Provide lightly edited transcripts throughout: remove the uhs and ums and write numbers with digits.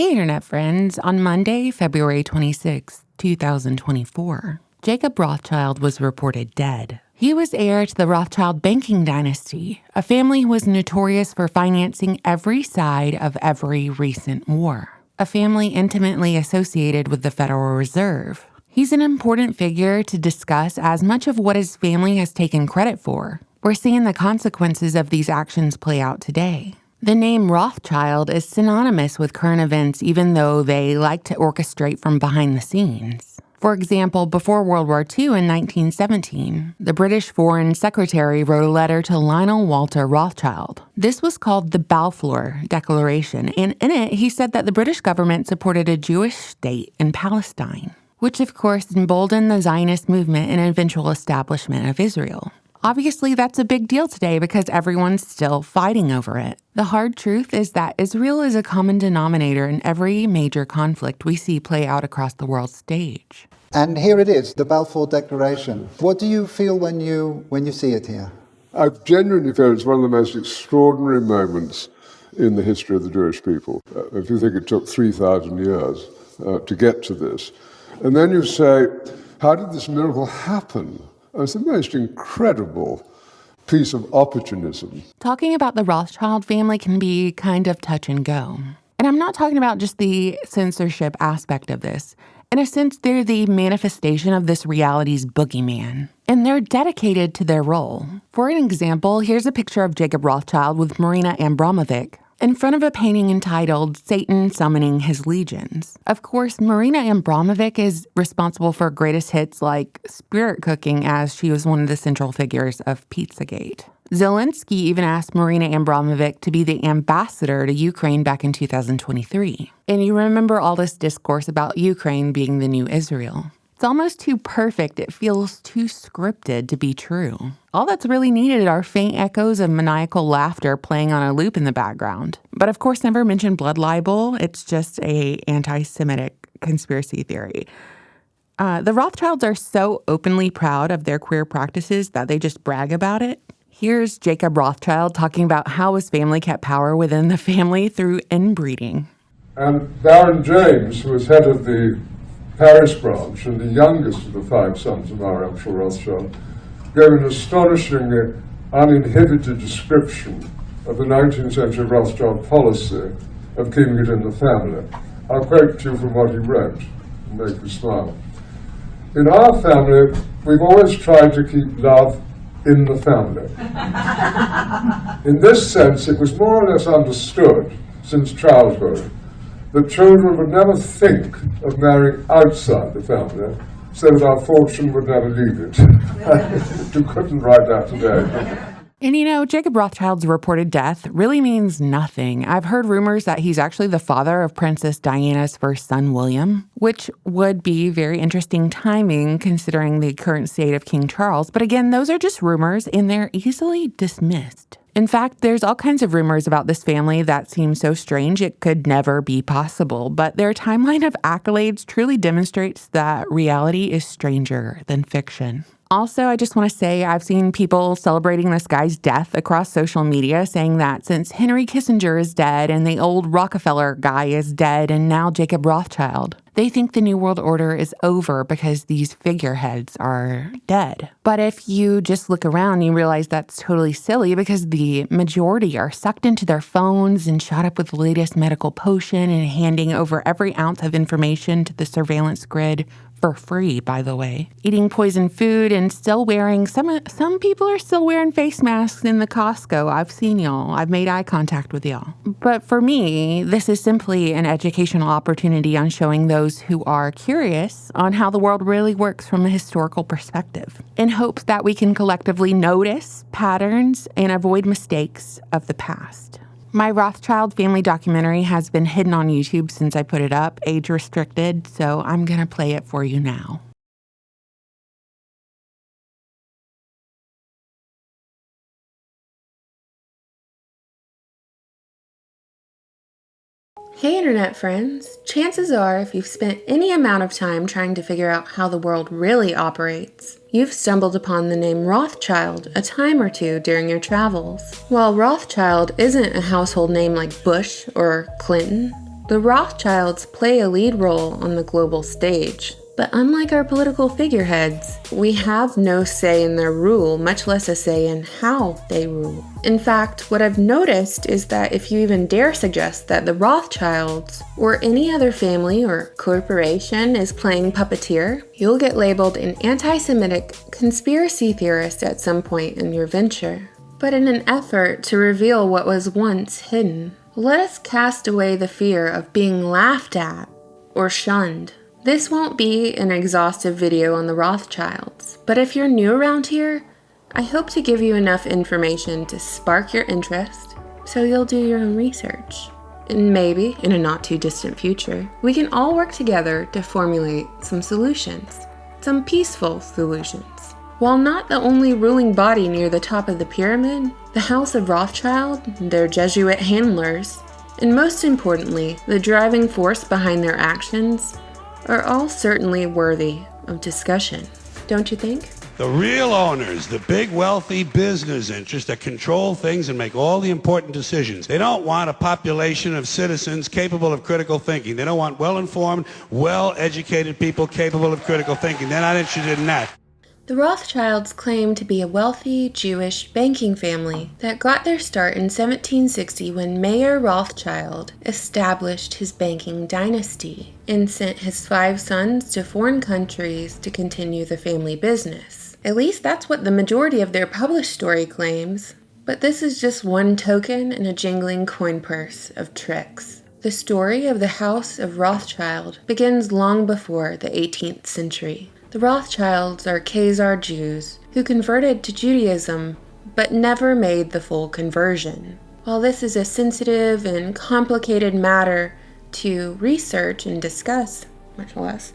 Hey Internet friends, on Monday, February 26, 2024, Jacob Rothschild was reported dead. He was heir to the Rothschild banking dynasty, a family who was notorious for financing every side of every recent war, a family intimately associated with the Federal Reserve. He's an important figure to discuss as much of what his family has taken credit for. We're seeing the consequences of these actions play out today. The name Rothschild is synonymous with current events, even though they like to orchestrate from behind the scenes. For example, before World War II in 1917, the British Foreign Secretary wrote a letter to Lionel Walter Rothschild. This was called the Balfour Declaration, and in it, he said that the British government supported a Jewish state in Palestine, which of course emboldened the Zionist movement and eventual establishment of Israel. Obviously, that's a big deal today because everyone's still fighting over it. The hard truth is that Israel is a common denominator in every major conflict we see play out across the world stage. And here it is, the Balfour Declaration. What do you feel when you see it here? I genuinely feel it's one of the most extraordinary moments in the history of the Jewish people. If you think it took 3,000 years to get to this. And then you say, how did this miracle happen? It's the most incredible piece of opportunism. Talking about the Rothschild family can be kind of touch and go. And I'm not talking about just the censorship aspect of this. In a sense, they're the manifestation of this reality's boogeyman. And they're dedicated to their role. For an example, here's a picture of Jacob Rothschild with Marina Abramovic in front of a painting entitled Satan Summoning His Legions. Of course, Marina Abramovic is responsible for greatest hits like Spirit Cooking, as she was one of the central figures of Pizzagate. Zelensky even asked Marina Abramovic to be the ambassador to Ukraine back in 2023. And you remember all this discourse about Ukraine being the new Israel. It's almost too perfect, it feels too scripted to be true. All that's really needed are faint echoes of maniacal laughter playing on a loop in the background. But of course, never mention blood libel. It's just a anti-Semitic conspiracy theory. The Rothschilds are so openly proud of their queer practices that they just brag about it. Here's Jacob Rothschild talking about how his family kept power within the family through inbreeding. And Baron James, who was head of the Paris branch and the youngest of the 5 sons of our actual Rothschild, gave an astonishingly uninhibited description of the 19th century Rothschild policy of keeping it in the family. I'll quote to you from what he wrote and make you smile. In our family, we've always tried to keep love in the family. In this sense, it was more or less understood since childhood that children would never think of marrying outside the family, so that our fortune would never leave it. You couldn't write that today. And you know, Jacob Rothschild's reported death really means nothing. I've heard rumors that he's actually the father of Princess Diana's first son, William, which would be very interesting timing considering the current state of King Charles. But again, those are just rumors and they're easily dismissed. In fact, there's all kinds of rumors about this family that seem so strange it could never be possible, but their timeline of accolades truly demonstrates that reality is stranger than fiction. Also, I just want to say I've seen people celebrating this guy's death across social media, saying that since Henry Kissinger is dead and the old Rockefeller guy is dead and now Jacob Rothschild, they think the New World Order is over because these figureheads are dead. But if you just look around, you realize that's totally silly because the majority are sucked into their phones and shot up with the latest medical potion and handing over every ounce of information to the surveillance grid for free, by the way. Eating poison food and still wearing, some people are still wearing face masks in the Costco. I've seen y'all. I've made eye contact with y'all. But for me, this is simply an educational opportunity on showing those who are curious on how the world really works from a historical perspective, in hopes that we can collectively notice patterns and avoid mistakes of the past. My Rothschild family documentary has been hidden on YouTube since I put it up, age restricted, so I'm gonna play it for you now. Hey Internet friends! Chances are if you've spent any amount of time trying to figure out how the world really operates, you've stumbled upon the name Rothschild a time or two during your travels. While Rothschild isn't a household name like Bush or Clinton, The Rothschilds play a lead role on the global stage. But unlike our political figureheads, we have no say in their rule, much less a say in how they rule. In fact, what I've noticed is that if you even dare suggest that the Rothschilds or any other family or corporation is playing puppeteer, you'll get labeled an anti-Semitic conspiracy theorist at some point in your venture. But in an effort to reveal what was once hidden, let us cast away the fear of being laughed at or shunned. This won't be an exhaustive video on the Rothschilds, but if you're new around here, I hope to give you enough information to spark your interest so you'll do your own research. And maybe, in a not too distant future, we can all work together to formulate some solutions, some peaceful solutions. While not the only ruling body near the top of the pyramid, the House of Rothschild, their Jesuit handlers, and most importantly, the driving force behind their actions, are all certainly worthy of discussion, don't you think? The real owners, the big wealthy business interests that control things and make all the important decisions. They don't want a population of citizens capable of critical thinking. They don't want well-informed, well-educated people capable of critical thinking. They're not interested in that. The Rothschilds claim to be a wealthy Jewish banking family that got their start in 1760 when Mayer Rothschild established his banking dynasty and sent his 5 sons to foreign countries to continue the family business. At least that's what the majority of their published story claims. But this is just one token in a jingling coin purse of tricks. The story of the House of Rothschild begins long before the 18th century. The Rothschilds are Khazar Jews who converted to Judaism but never made the full conversion. While this is a sensitive and complicated matter to research and discuss, much less,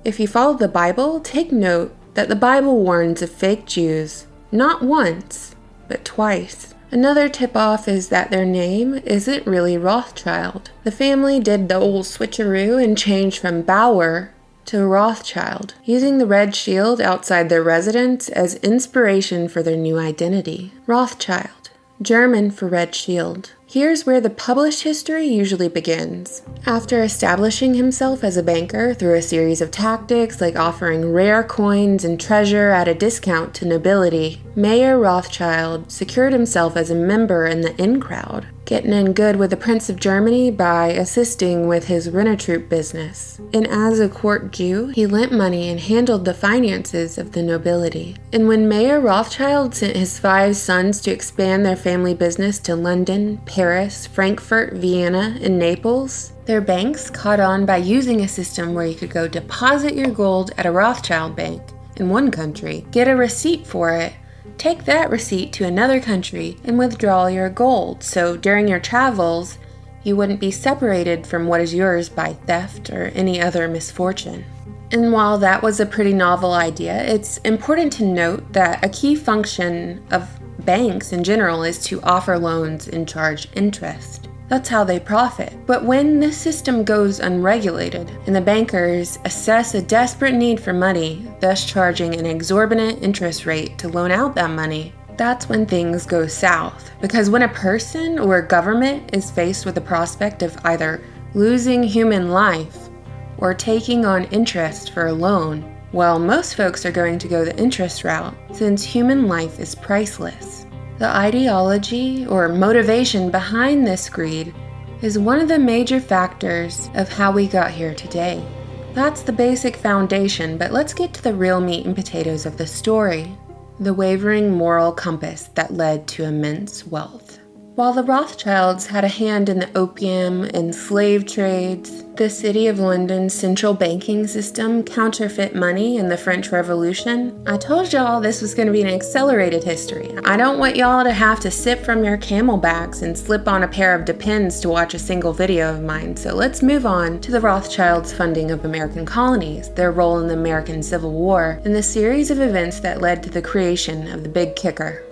if you follow the Bible, take note that the Bible warns of fake Jews not once, but twice. Another tip-off is that their name isn't really Rothschild. The family did the old switcheroo and changed from Bauer to Rothschild, using the red shield outside their residence as inspiration for their new identity. Rothschild, German for red shield. Here's where the published history usually begins. After establishing himself as a banker through a series of tactics like offering rare coins and treasure at a discount to nobility, Mayer Rothschild secured himself as a member in the in crowd, getting in good with the Prince of Germany by assisting with his Rennetroop business. And as a court Jew, he lent money and handled the finances of the nobility. And when Mayer Rothschild sent his 5 sons to expand their family business to London, Paris, Frankfurt, Vienna, and Naples, their banks caught on by using a system where you could go deposit your gold at a Rothschild bank in one country, get a receipt for it, take that receipt to another country, and withdraw your gold, so during your travels, you wouldn't be separated from what is yours by theft or any other misfortune. And while that was a pretty novel idea, it's important to note that a key function of banks in general is to offer loans and charge interest. That's how they profit. But when this system goes unregulated and the bankers assess a desperate need for money, thus charging an exorbitant interest rate to loan out that money, that's when things go south. Because when a person or a government is faced with the prospect of either losing human life or taking on interest for a loan, well, most folks are going to go the interest route since human life is priceless. The ideology or motivation behind this greed is one of the major factors of how we got here today. That's the basic foundation, but let's get to the real meat and potatoes of the story, the wavering moral compass that led to immense wealth. While the Rothschilds had a hand in the opium and slave trades, the City of London's central banking system, counterfeit money, and the French Revolution, I told y'all this was going to be an accelerated history. I don't want y'all to have to sip from your camelbacks and slip on a pair of Depends to watch a single video of mine, so let's move on to the Rothschilds' funding of American colonies, their role in the American Civil War, and the series of events that led to the creation of the big kicker,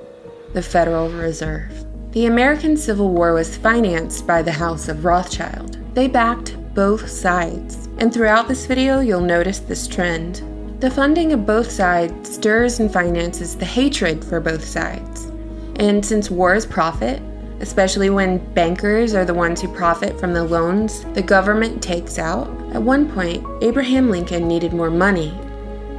the Federal Reserve. The American Civil War was financed by the House of Rothschild. They backed both sides, and throughout this video you'll notice this trend. The funding of both sides stirs and finances the hatred for both sides. And since war is profit, especially when bankers are the ones who profit from the loans the government takes out. At one point, Abraham Lincoln needed more money,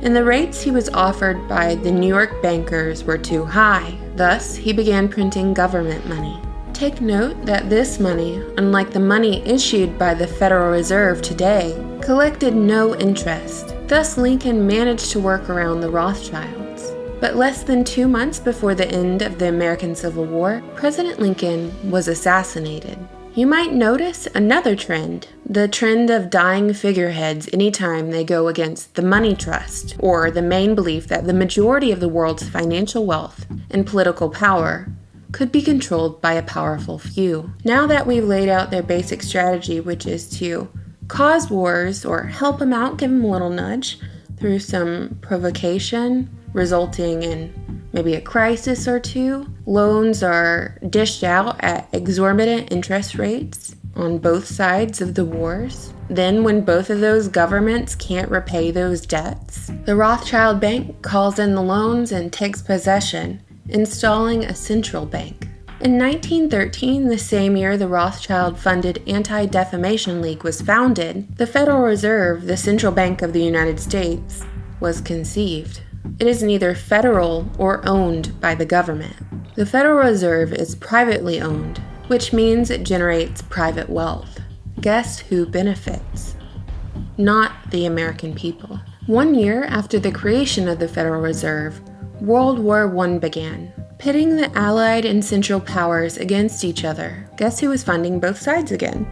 and the rates he was offered by the New York bankers were too high. Thus, he began printing government money. Take note that this money, unlike the money issued by the Federal Reserve today, collected no interest. Thus, Lincoln managed to work around the Rothschilds. But less than 2 months before the end of the American Civil War, President Lincoln was assassinated. You might notice another trend, the trend of dying figureheads anytime they go against the money trust, or the main belief that the majority of the world's financial wealth and political power could be controlled by a powerful few. Now that we've laid out their basic strategy, which is to cause wars or help them out, give them a little nudge through some provocation, resulting in maybe a crisis or two. Loans are dished out at exorbitant interest rates on both sides of the wars. Then, when both of those governments can't repay those debts, the Rothschild Bank calls in the loans and takes possession, installing a central bank. In 1913, the same year the Rothschild-funded Anti-Defamation League was founded, the Federal Reserve, the central bank of the United States, was conceived. It is neither federal or owned by the government. The Federal Reserve is privately owned, which means it generates private wealth. Guess who benefits? Not the American people. 1 year after the creation of the Federal Reserve, World War I began, pitting the Allied and Central Powers against each other. Guess who was funding both sides again?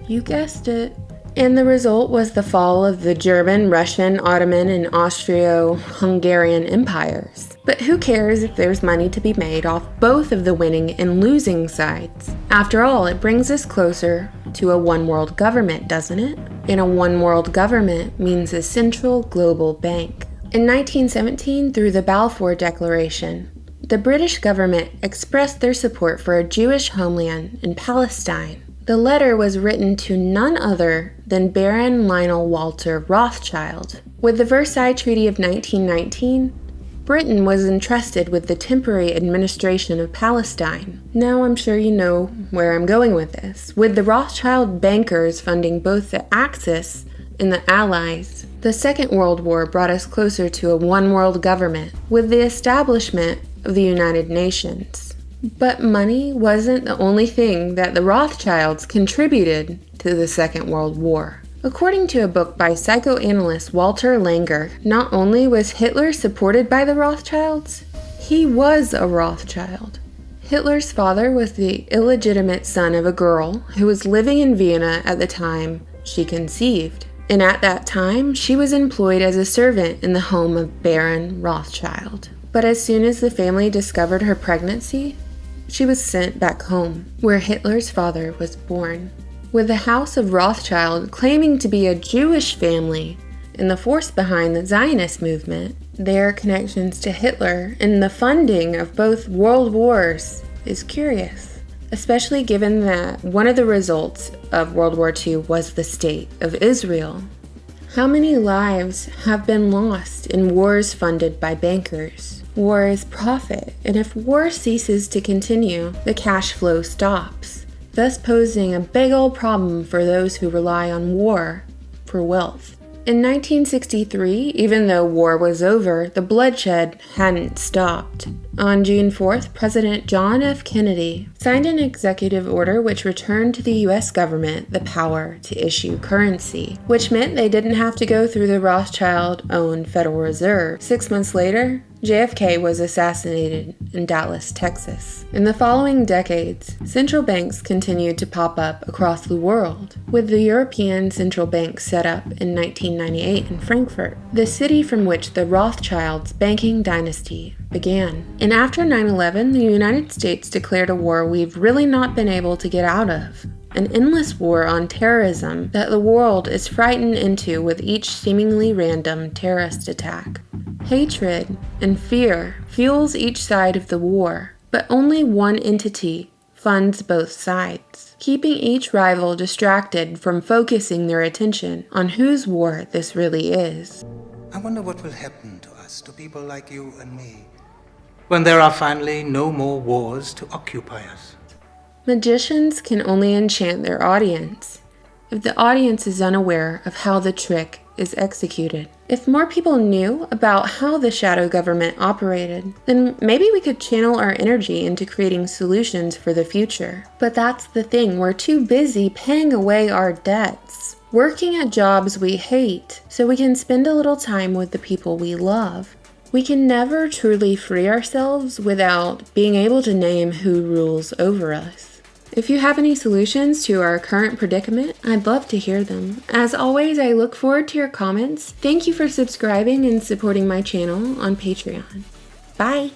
You guessed it. And the result was the fall of the German, Russian, Ottoman, and Austro-Hungarian empires. But who cares if there's money to be made off both of the winning and losing sides? After all, it brings us closer to a one-world government, doesn't it? And a one-world government means a central global bank. In 1917, through the Balfour Declaration, the British government expressed their support for a Jewish homeland in Palestine. The letter was written to none other than Baron Lionel Walter Rothschild. With the Versailles Treaty of 1919, Britain was entrusted with the temporary administration of Palestine. Now I'm sure you know where I'm going with this. With the Rothschild bankers funding both the Axis and the Allies, the Second World War brought us closer to a one-world government with the establishment of the United Nations. But money wasn't the only thing that the Rothschilds contributed to the Second World War. According to a book by psychoanalyst Walter Langer, not only was Hitler supported by the Rothschilds, he was a Rothschild. Hitler's father was the illegitimate son of a girl who was living in Vienna at the time she conceived. And at that time, she was employed as a servant in the home of Baron Rothschild. But as soon as the family discovered her pregnancy, she was sent back home, where Hitler's father was born. With the House of Rothschild claiming to be a Jewish family and the force behind the Zionist movement, their connections to Hitler and the funding of both world wars is curious, especially given that one of the results of World War II was the State of Israel. How many lives have been lost in wars funded by bankers? War is profit, and if war ceases to continue, the cash flow stops, thus posing a big old problem for those who rely on war for wealth. In 1963, even though war was over, the bloodshed hadn't stopped. On June 4th, President John F. Kennedy signed an executive order which returned to the U.S. government the power to issue currency, which meant they didn't have to go through the Rothschild-owned Federal Reserve. 6 months later, JFK was assassinated in Dallas, Texas. In the following decades, central banks continued to pop up across the world, with the European Central Bank set up in 1998 in Frankfurt, the city from which the Rothschilds' banking dynasty began. And after 9/11, the United States declared a war we've really not been able to get out of. An endless war on terrorism that the world is frightened into with each seemingly random terrorist attack. Hatred and fear fuels each side of the war, but only one entity funds both sides, keeping each rival distracted from focusing their attention on whose war this really is. I wonder what will happen to us, to people like you and me, when there are finally no more wars to occupy us. Magicians can only enchant their audience if the audience is unaware of how the trick is executed. If more people knew about how the shadow government operated, then maybe we could channel our energy into creating solutions for the future. But that's the thing, we're too busy paying away our debts, working at jobs we hate, so we can spend a little time with the people we love. We can never truly free ourselves without being able to name who rules over us. If you have any solutions to our current predicament, I'd love to hear them. As always, I look forward to your comments. Thank you for subscribing and supporting my channel on Patreon. Bye!